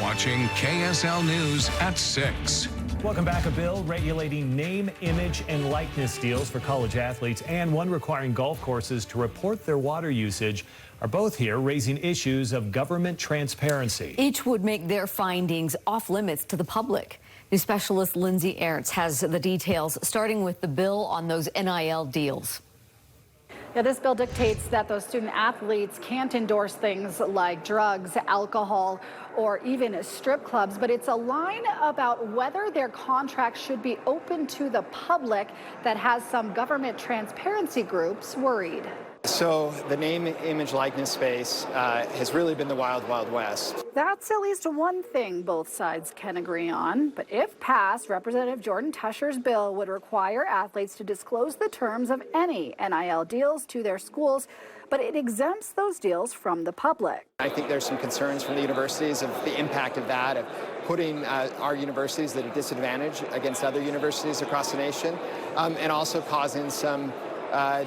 watching KSL News at 6. Welcome back. A bill regulating name, image, and likeness deals for college athletes and one requiring golf courses to report their water usage are both here raising issues of government transparency. Each would make their findings off limits to the public. News specialist Lindsay Ertz has the details, starting with the bill on those NIL deals. Yeah, this bill dictates that those student athletes can't endorse things like drugs, alcohol, or even strip clubs, but it's a line about whether their contracts should be open to the public that has some government transparency groups worried. So the name, image, likeness space has really been the wild, wild west. That's at least one thing both sides can agree on. But if passed, Representative Jordan Tusher's bill would require athletes to disclose the terms of any NIL deals to their schools, but it exempts those deals from the public. I think there's some concerns from the universities of the impact of that, of putting our universities at a disadvantage against other universities across the nation, and also causing some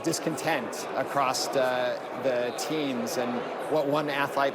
discontent across the teams and what one athlete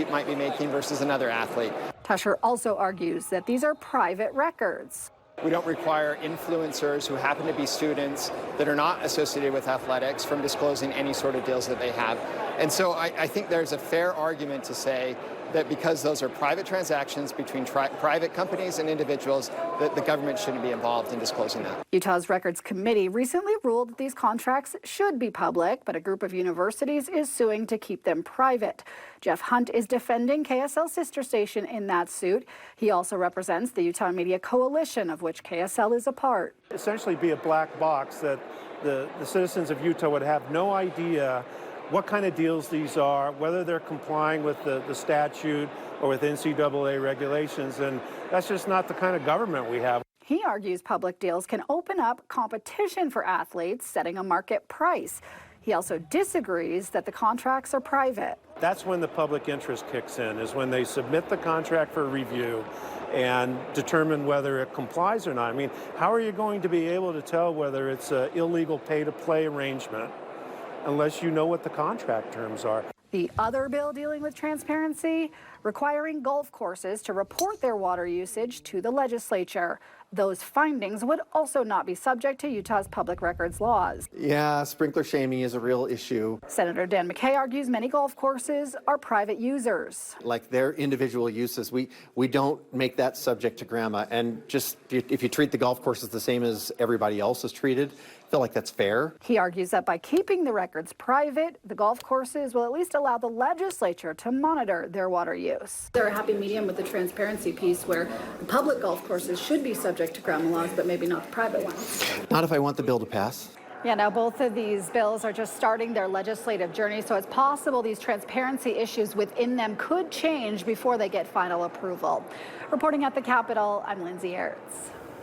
might be making versus another athlete. Tusher also argues that these are private records. We don't require influencers who happen to be students that are not associated with athletics from disclosing any sort of deals that they have. And so I think there's a fair argument to say that because those are private transactions between private companies and individuals, that the government shouldn't be involved in disclosing that. Utah's Records Committee recently ruled that these contracts should be public, but a group of universities is suing to keep them private. Jeff Hunt is defending KSL's sister station in that suit. He also represents the Utah Media Coalition, of which KSL is a part. Essentially be a black box that the citizens of Utah would have no idea what kind of deals these are, whether they're complying with the statute or with NCAA regulations, and that's just not the kind of government we have. He argues public deals can open up competition for athletes, setting a market price. He also disagrees that the contracts are private. That's when the public interest kicks in, is when they submit the contract for review and determine whether it complies or not. I mean, how are you going to be able to tell whether it's an illegal pay-to-play arrangement unless you know what the contract terms are? The other bill dealing with transparency, requiring golf courses to report their water usage to the legislature. Those findings would also not be subject to Utah's public records laws. Yeah, sprinkler shaming is a real issue. Senator Dan McKay argues many golf courses are private users. Like their individual uses, we don't make that subject to grandma. And just if you treat the golf courses the same as everybody else is treated, I feel like that's fair. He argues that by keeping the records private, the golf courses will at least allow the legislature to monitor their water use. They're a happy medium with the transparency piece where the public golf courses should be subject to grandma laws, but maybe not the private ones. Not if I want the bill to pass. Yeah, now both of these bills are just starting their legislative journey, so it's possible these transparency issues within them could change before they get final approval. Reporting at the Capitol, I'm Lindsay Ertz.